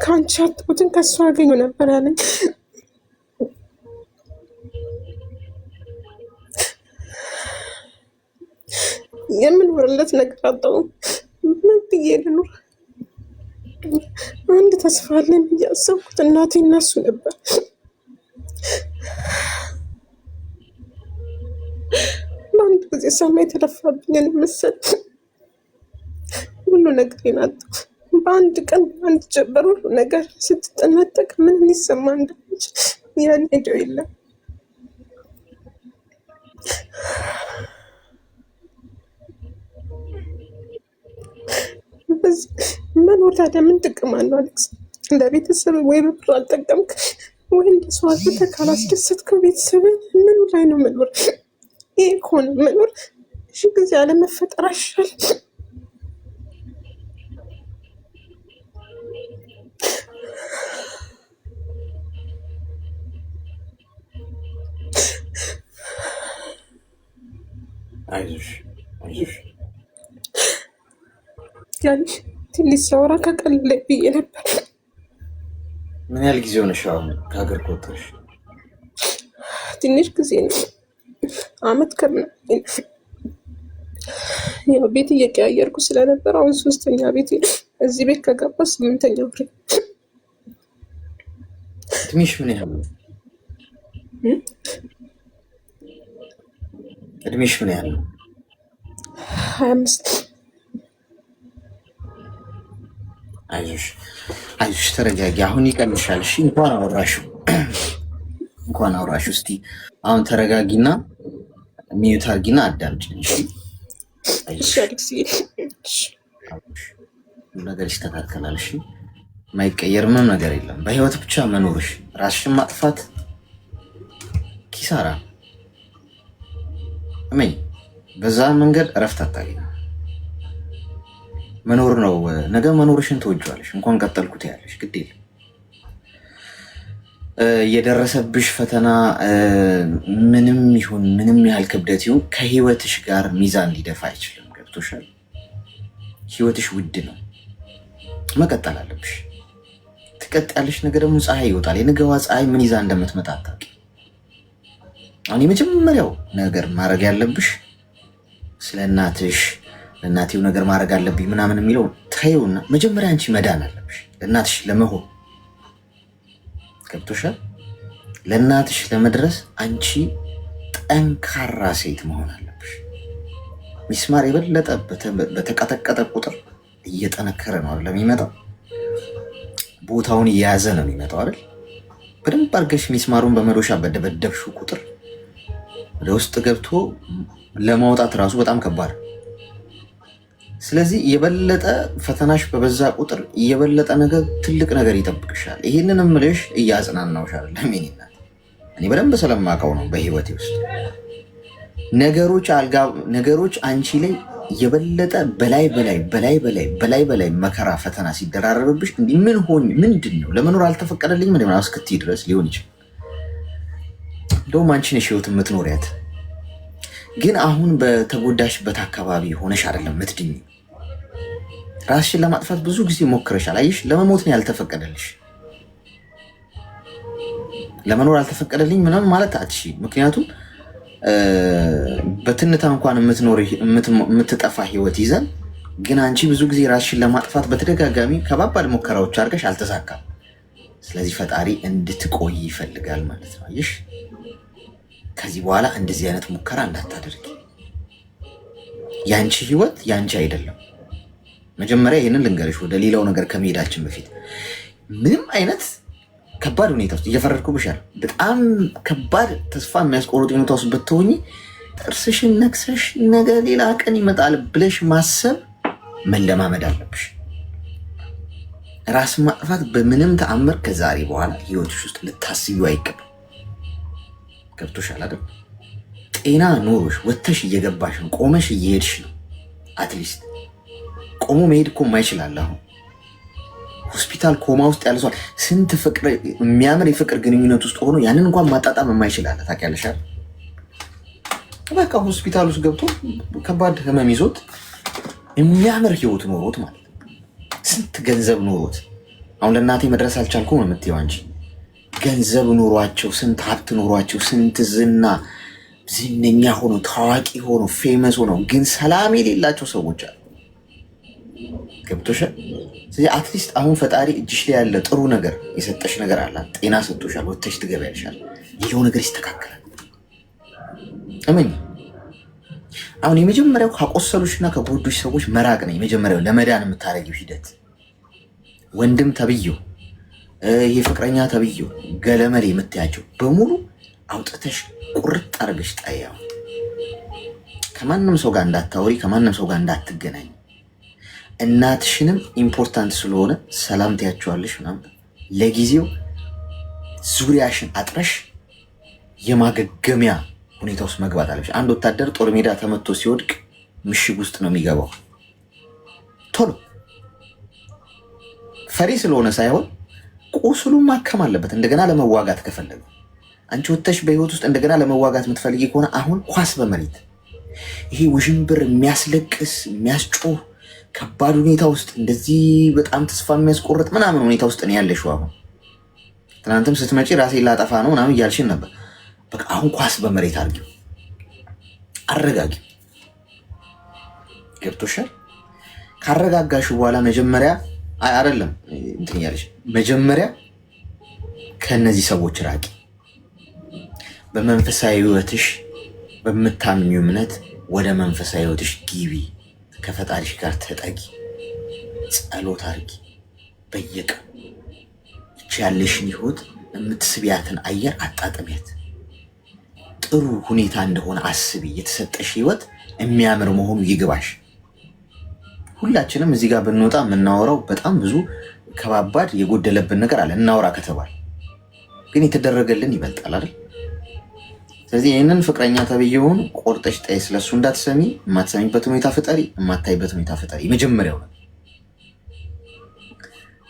ከአንቺ ያጣሁትን ከእሱ አገኘው ነበር ያለኝ። የምኖርለት ነገር አጣሁ። ምን ብዬ ልኑር? አንድ ተስፋ አለኝ ብዬ አሰብኩት እናቴ እና እሱ ነበር። በአንድ ጊዜ ሰማይ የተደፋብኝን ምስል ሁሉ ነገር አጣሁ። በአንድ ቀን በአንድ ጀበር ሁሉ ነገር ስትጠነጠቅ ምን ሊሰማ እንደሚችል ያን ሄደው የለም። መኖር ታዲያ ምን ጥቅም አለው አሌክስ? እንደ ቤተሰብ ወይ በብር አልጠቀምክ ወይ እንደ ሰው አድርገህ ካላስደሰትከው ቤተሰብን ምኑ ላይ ነው መኖር? ይሄ ከሆነ መኖር እሺ፣ ጊዜ አለመፈጠር አይሻል? አይዞሽ አይዞሽ ያንቺ ትንሽ ሳወራ ከቀለለ ብዬ ነበር። ምን ያህል ጊዜ ሆነሽ አሁን ከሀገር ከወጣሽ? ትንሽ ጊዜ ነው፣ አመት ከምናምን። ያው ቤት እየቀያየርኩ ስለነበር አሁን 3ኛ ቤት ነው። እዚህ ቤት ከገባ 8ኛ ወሬ። እድሜሽ ምን ያህል ነው? እድሜሽ ምን ያህል ነው? 25። አይዞሽ አይዞሽ፣ ተረጋጊ። አሁን ይቀልሻል። እሺ እንኳን አውራሽ። እስቲ አሁን ተረጋጊና ሚዩት አድርጊና አዳምጪኝ። እሺ አሌክስ፣ ነገር ይስተካከላል። እሺ የማይቀየር ምንም ነገር የለም። በህይወት ብቻ መኖርሽ ራስሽን ማጥፋት ኪሳራ። እመኝ፣ በዛ መንገድ እረፍት አታገኝም። መኖር ነው። ነገ መኖርሽን ትወጂዋለሽ። እንኳን ቀጠልኩት ያለሽ ግድ የለም። የደረሰብሽ ፈተና ምንም ይሁን ምንም ያህል ክብደት ይሁን ከህይወትሽ ጋር ሚዛን ሊደፋ አይችልም። ገብቶሻል? ህይወትሽ ውድ ነው። መቀጠል አለብሽ። ትቀጥያለሽ። ነገ ደግሞ ፀሐይ ይወጣል። የነገዋ ፀሐይ ምን ይዛ እንደምትመጣ አታውቂ። አሁን የመጀመሪያው ነገር ማድረግ ያለብሽ ስለ እናትሽ ለእናቴው ነገር ማድረግ አለብኝ ምናምን የሚለው ታየውና መጀመሪያ አንቺ መዳን አለብሽ ለእናትሽ ለመሆን። ገብቶሻል? ለእናትሽ ለመድረስ አንቺ ጠንካራ ሴት መሆን አለብሽ። ሚስማር የበለጠ በተቀጠቀጠ ቁጥር እየጠነከረ ነው አይደል የሚመጣው? ቦታውን እየያዘ ነው የሚመጣው አይደል? በደንብ አድርገሽ ሚስማሩን በመዶሻ በደበደብሽው ቁጥር ወደ ውስጥ ገብቶ ለማውጣት ራሱ በጣም ከባድ። ስለዚህ የበለጠ ፈተናሽ በበዛ ቁጥር የበለጠ ነገር ትልቅ ነገር ይጠብቅሻል። ይህንን እምልሽ እያጽናናውሽ አይደለም የእኔ እናት፣ እኔ በደንብ ስለማውቀው ነው። በህይወቴ ውስጥ ነገሮች አንቺ ላይ የበለጠ በላይ መከራ ፈተና ሲደራረብብሽ እንዲህ ምን ሆኝ ምንድን ነው ለመኖር አልተፈቀደልኝ ምን እስክትይ ድረስ ሊሆን ይችላል። እንደውም አንቺ ነሽ ህይወት የምትኖሪያት። ግን አሁን በተጎዳሽበት አካባቢ ሆነሽ አይደለም ምትድኝ። ራስሽን ለማጥፋት ብዙ ጊዜ ሞክረሻል። አየሽ፣ ለመሞት ነው ያልተፈቀደልሽ። ለመኖር አልተፈቀደልኝ ምናምን ማለት አትሺ። ምክንያቱም በትንታ እንኳን የምትጠፋ ህይወት ይዘን ግን አንቺ ብዙ ጊዜ ራስሽን ለማጥፋት በተደጋጋሚ ከባባድ ሙከራዎች አድርገሽ አልተሳካም። ስለዚህ ፈጣሪ እንድትቆይ ይፈልጋል ማለት ነው። አየሽ፣ ከዚህ በኋላ እንደዚህ አይነት ሙከራ እንዳታደርጊ። ያንቺ ህይወት ያንቺ አይደለም። መጀመሪያ ይህንን ልንገርሽ፣ ወደ ሌላው ነገር ከመሄዳችን በፊት ምንም አይነት ከባድ ሁኔታ ውስጥ እየፈረድኩብሻል፣ በጣም ከባድ ተስፋ የሚያስቆርጥ ሁኔታ ውስጥ ብትሆኚ ጥርስሽን ነክሰሽ ነገ ሌላ ቀን ይመጣል ብለሽ ማሰብ መለማመድ አለብሽ። ራስ ማጥፋት በምንም ተአምር ከዛሬ በኋላ ህይወትሽ ውስጥ ልታስቢው አይገባም። ገብቶሻል አይደል? ጤና ኖሮሽ ወተሽ እየገባሽ ነው፣ ቆመሽ እየሄድሽ ነው። አትሊስት ቆሞ መሄድ እኮ የማይችላል አሁን ሆስፒታል ኮማ ውስጥ ያለ ሰው ስንት ፍቅር የሚያምር የፍቅር ግንኙነት ውስጥ ሆኖ ያንን እንኳን ማጣጣም የማይችል አለ። ታውቂያለሽ አይደል? በቃ ሆስፒታል ውስጥ ገብቶ ከባድ ህመም ይዞት የሚያምር ህይወት ኖሮት ማለት ነው። ስንት ገንዘብ ኖሮት አሁን ለእናቴ መድረስ አልቻልኩም ነው የምትይው አንቺ። ገንዘብ ኖሯቸው ስንት ሀብት ኖሯቸው ስንት ዝነኛ ሆኖ ታዋቂ ሆኖ ፌመስ ሆኖ ግን ሰላም የሌላቸው ሰዎች አሉ። ገብቶሻል? ስለዚህ አትሊስት አሁን ፈጣሪ እጅሽ ላይ ያለ ጥሩ ነገር የሰጠሽ ነገር አለ። ጤና ሰጥቶሻል፣ ወጥተሽ ትገቢያለሻል። ሌላው ነገር ይስተካከላል። እመኝ። አሁን የመጀመሪያው ካቆሰሉሽና ከጎዱሽ ሰዎች መራቅ ነው የመጀመሪያው ለመዳን የምታደርጊው ሂደት። ወንድም ተብዬው ይሄ ፍቅረኛ ተብዬው ገለመሌ የምትያቸው በሙሉ አውጥተሽ ቁርጥ አድርገሽ ጣያው። ከማንም ሰው ጋር እንዳታወሪ፣ ከማንም ሰው ጋር እንዳትገናኝ። እናትሽንም ኢምፖርታንት ስለሆነ ሰላም ትያቸዋለሽ ምናምን። ለጊዜው ዙሪያሽን አጥረሽ የማገገሚያ ሁኔታ ውስጥ መግባት አለሽ። አንድ ወታደር ጦር ሜዳ ተመቶ ሲወድቅ ምሽግ ውስጥ ነው የሚገባው። ቶሎ ፈሪ ስለሆነ ሳይሆን ቁስሉን ማከም አለበት እንደገና ለመዋጋት ከፈለገ። አንቺ ወጥተሽ በህይወት ውስጥ እንደገና ለመዋጋት የምትፈልጊ ከሆነ አሁን ኳስ በመሬት ይሄ ውዥንብር የሚያስለቅስ የሚያስጮህ ከባድ ሁኔታ ውስጥ እንደዚህ በጣም ተስፋ የሚያስቆርጥ ምናምን ሁኔታ ውስጥ ነው ያለሽው። አሁን ትናንትም ስትመጪ ራሴ ላጠፋ ነው ምናምን እያልሽን ነበር። በቃ አሁን ኳስ በመሬት አድርጊው፣ አረጋጊው። ገብቶሻል? ካረጋጋሽ በኋላ መጀመሪያ አይደለም እንትን ያለሽ መጀመሪያ ከነዚህ ሰዎች ራቂ። በመንፈሳዊ ህይወትሽ በምታምኚው እምነት ወደ መንፈሳዊ ህይወትሽ ግቢ። ከፈጣሪሽ ጋር ተጠጊ፣ ጸሎት አድርጊ። በየቀኑ ይቺ ያለሽን ህይወት የምትስቢያትን አየር አጣጥሚያት። ጥሩ ሁኔታ እንደሆነ አስቢ። የተሰጠሽ ህይወት የሚያምር መሆኑ ይግባሽ። ሁላችንም እዚህ ጋር ብንወጣ የምናወራው በጣም ብዙ ከባባድ የጎደለብን ነገር አለ። እናውራ ከተባል ግን የተደረገልን ይበልጣል አይደል? ስለዚህ ይህንን ፍቅረኛ ተብዬውን ቆርጠሽ ጣይ። ስለሱ እንዳትሰሚ፣ የማትሰሚበት ሁኔታ ፍጠሪ፣ የማታይበት ሁኔታ ፍጠሪ። የመጀመሪያው ነው።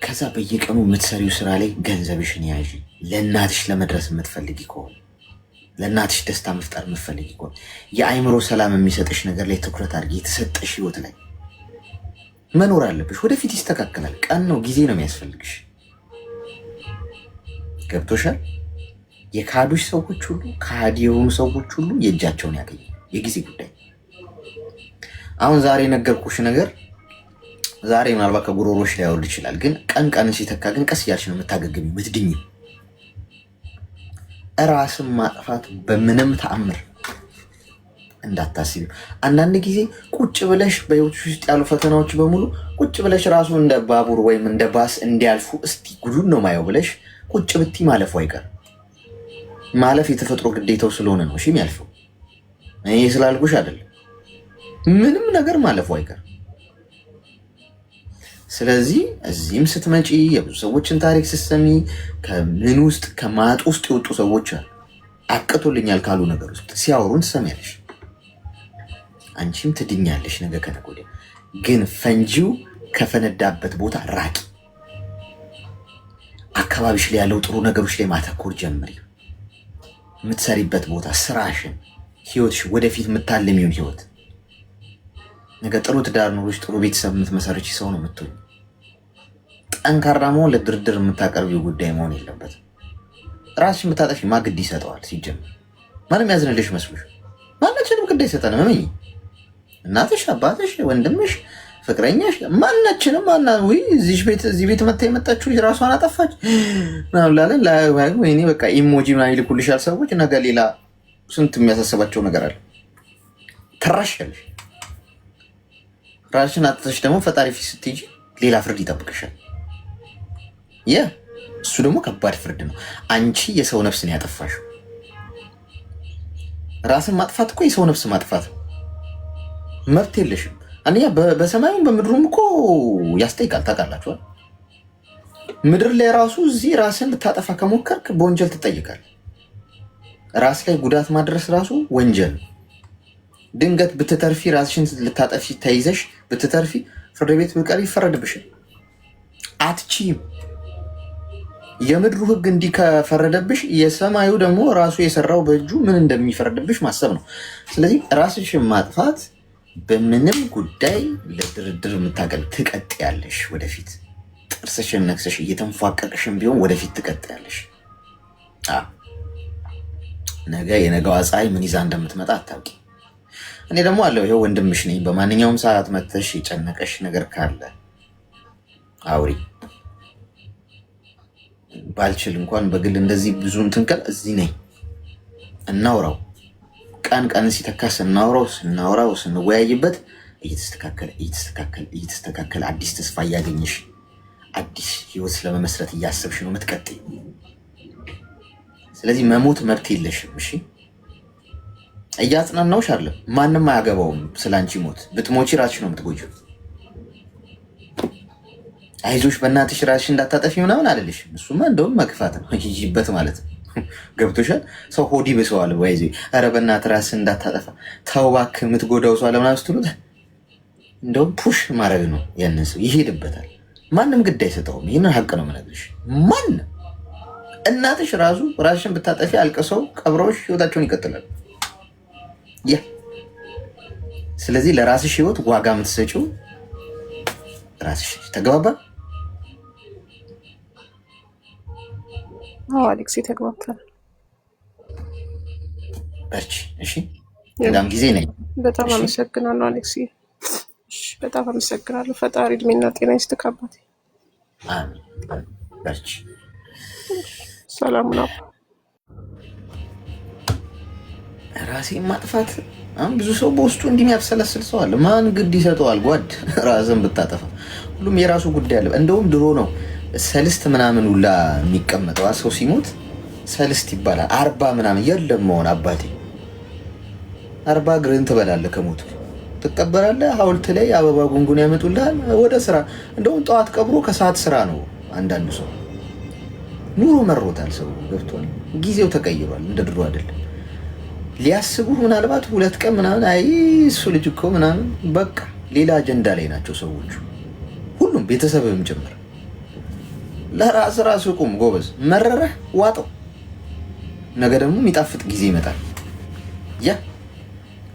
ከዛ በየቀኑ የምትሰሪው ስራ ላይ ገንዘብሽን ያዥ። ለእናትሽ ለመድረስ የምትፈልጊ ከሆነ ለእናትሽ ደስታ መፍጠር የምትፈልጊ ከሆነ የአእምሮ ሰላም የሚሰጥሽ ነገር ላይ ትኩረት አድርጊ። የተሰጠሽ ህይወት ላይ መኖር አለብሽ። ወደፊት ይስተካከላል። ቀን ነው፣ ጊዜ ነው የሚያስፈልግሽ። ገብቶሻል? የካዱሽ ሰዎች ሁሉ ከሃዲ የሆኑ ሰዎች ሁሉ የእጃቸውን ያገኙ። የጊዜ ጉዳይ። አሁን ዛሬ የነገርኩሽ ነገር ዛሬ ምናልባት ከጉሮሮሽ ላይ ያወርድ ይችላል፣ ግን ቀን ሲተካ ግን ቀስ እያልሽ ነው የምታገግሚ የምትድኝ። ራስን ማጥፋት በምንም ተአምር እንዳታስቢ። አንዳንድ ጊዜ ቁጭ ብለሽ በህይወትሽ ውስጥ ያሉ ፈተናዎች በሙሉ ቁጭ ብለሽ ራሱ እንደ ባቡር ወይም እንደ ባስ እንዲያልፉ እስቲ ጉዱን ነው ማየው ብለሽ ቁጭ ብቲ ማለፉ አይቀር። ማለፍ የተፈጥሮ ግዴታው ስለሆነ ነው እሺ የሚያልፈው። እኔ ስላልኩሽ አይደለም። ምንም ነገር ማለፉ አይቀር። ስለዚህ እዚህም ስትመጪ የብዙ ሰዎችን ታሪክ ስትሰሚ ከምን ውስጥ ከማጥ ውስጥ የወጡ ሰዎች አሉ። አቅቶልኛል ካሉ ነገር ውስጥ ሲያወሩን ትሰሚያለሽ። አንቺም ትድኛለሽ ነገ ከነገ ወዲያ። ግን ፈንጂው ከፈነዳበት ቦታ ራቂ። አካባቢሽ ላይ ያለው ጥሩ ነገሮች ላይ ማተኮር ጀምሪ። የምትሰሪበት ቦታ፣ ስራሽን፣ ህይወትሽ፣ ወደፊት የምታልሚውን ህይወት። ነገ ጥሩ ትዳር ኖሮች ጥሩ ቤተሰብ የምትመሰርች ሰው ነው የምትሆኝ። ጠንካራ መሆን ለድርድር የምታቀርቢው ጉዳይ መሆን የለበትም። ራስሽ የምታጠፊ ማግድ ይሰጠዋል። ሲጀምር ማንም ያዝንልሽ መስሎሽ? ማናችንም ግድ አይሰጠንም። እመኚ። እናትሽ፣ አባትሽ፣ ወንድምሽ፣ ፍቅረኛሽ ማናችንም እዚህ ቤት መታ የመጣችሁ ራሷን አጠፋች ምናምን ላለን ወይኔ በቃ ኢሞጂ ምናምን ይልኩልሻል ሰዎች። ነገ ሌላ ስንት የሚያሳስባቸው ነገር አለ። ትራሻለሽ። ራስሽን አጥተሽ ደግሞ ፈጣሪ ፊት ስትሄጂ ሌላ ፍርድ ይጠብቅሻል። እሱ ደግሞ ከባድ ፍርድ ነው። አንቺ የሰው ነፍስ ነው ያጠፋሽው። ራስን ማጥፋት እኮ የሰው ነፍስ ማጥፋት ነው። መብት የለሽም። አንደኛ በሰማዩም በምድሩም እኮ ያስጠይቃል። ታውቃላችኋል? ምድር ላይ ራሱ እዚህ ራስን ልታጠፋ ከሞከርክ በወንጀል ትጠይቃል። ራስ ላይ ጉዳት ማድረስ ራሱ ወንጀል ነው። ድንገት ብትተርፊ፣ ራስሽን ልታጠፊ ተይዘሽ ብትተርፊ ፍርድ ቤት ብትቀርቢ ይፈረድብሻል። አትችይም። የምድሩ ህግ እንዲህ ከፈረደብሽ የሰማዩ ደግሞ ራሱ የሰራው በእጁ ምን እንደሚፈረድብሽ ማሰብ ነው። ስለዚህ ራስሽን ማጥፋት በምንም ጉዳይ ለድርድር የምታቀል ትቀጥያለሽ። ወደፊት ጥርስሽን ነክሰሽ እየተንፏቀቅሽን ቢሆን ወደፊት ትቀጥያለሽ። ነገ የነገዋ ፀሐይ ምን ይዛ እንደምትመጣ አታውቂ። እኔ ደግሞ አለው ይኸው ወንድምሽ ነኝ። በማንኛውም ሰዓት መተሽ የጨነቀሽ ነገር ካለ አውሪ። ባልችል እንኳን በግል እንደዚህ ብዙ እንትን ቀን እዚህ ነኝ፣ እናውራው። ቀን ቀን ሲተካ ስናውራው ስንወያይበት እየተስተካከለ አዲስ ተስፋ እያገኘሽ አዲስ ህይወት ለመመስረት እያሰብሽ ነው የምትቀጥይ። ስለዚህ መሞት መብት የለሽም። እሺ እያጽናናውሽ አለ። ማንም አያገባውም ስላንቺ ሞት። ብትሞቺ ራስሽ ነው የምትጎጂው። አይዞሽ በእናትሽ ራስሽ እንዳታጠፊ ምናምን አልልሽም። እሱማ እንደውም መግፋት ነው ይይበት ማለት ነው። ገብቶሻል? ሰው ሆዲ ብሰዋል ወይዚ ኧረ በእናትህ ራስሽ እንዳታጠፋ ተው እባክህ የምትጎዳው ሰው አለምናምን ስትሉት እንደውም ፑሽ ማድረግ ነው። ያንን ሰው ይሄድበታል። ማንም ግድ አይሰጠውም። ይህንን ሀቅ ነው የምነግርሽ። ማንም እናትሽ ራሱ ራስሽን ብታጠፊ አልቅሰው ቀብረውሽ ህይወታቸውን ይቀጥላል። ያ ስለዚህ ለራስሽ ህይወት ዋጋ የምትሰጪው ራስሽ። ተግባባ? አዎ አሌክስ ተግባብተናል። በርቺ። እሺ በጣም ጊዜ ነኝ። በጣም አመሰግናለሁ አሌክስ። እሺ በጣም አመሰግናለሁ። ፈጣሪ እድሜና ጤና ይስጥህ አባቴ። አሜን። በርቺ። ሰላም ነው። ራሴን ማጥፋት አሁን ብዙ ሰው በውስጡ እንደሚያብሰለስል ሰው አለ። ማን ግድ ይሰጠዋል? ጓድ ራስን ብታጠፋ ሁሉም የራሱ ጉዳይ አለ። እንደውም ድሮ ነው ሰልስት ምናምን ሁላ የሚቀመጠው ሰው ሲሞት ሰልስት ይባላል። 40 ምናምን የለም መሆን አባቴ 40 እግርህን ትበላለህ። ከሞቱ ትቀበራለህ። ሐውልት ላይ አበባ ጉንጉን ያመጡልሃል። ወደ ስራ እንደውም ጠዋት ቀብሮ ከሰዓት ስራ ነው። አንዳንዱ ሰው ኑሮ መሮታል። ሰው ገብቷል። ጊዜው ተቀይሯል። እንደ ድሮ አይደለም። ሊያስቡ ምናልባት 2 ቀን ምናምን አይ እሱ ልጅ እኮ ምናምን በቃ ሌላ አጀንዳ ላይ ናቸው ሰዎቹ፣ ሁሉም ቤተሰብም ጭምር። ለራስ ቁም ጎበዝ። መረረህ ዋጠው። ነገ ደግሞ የሚጣፍጥ ጊዜ ይመጣል። ያ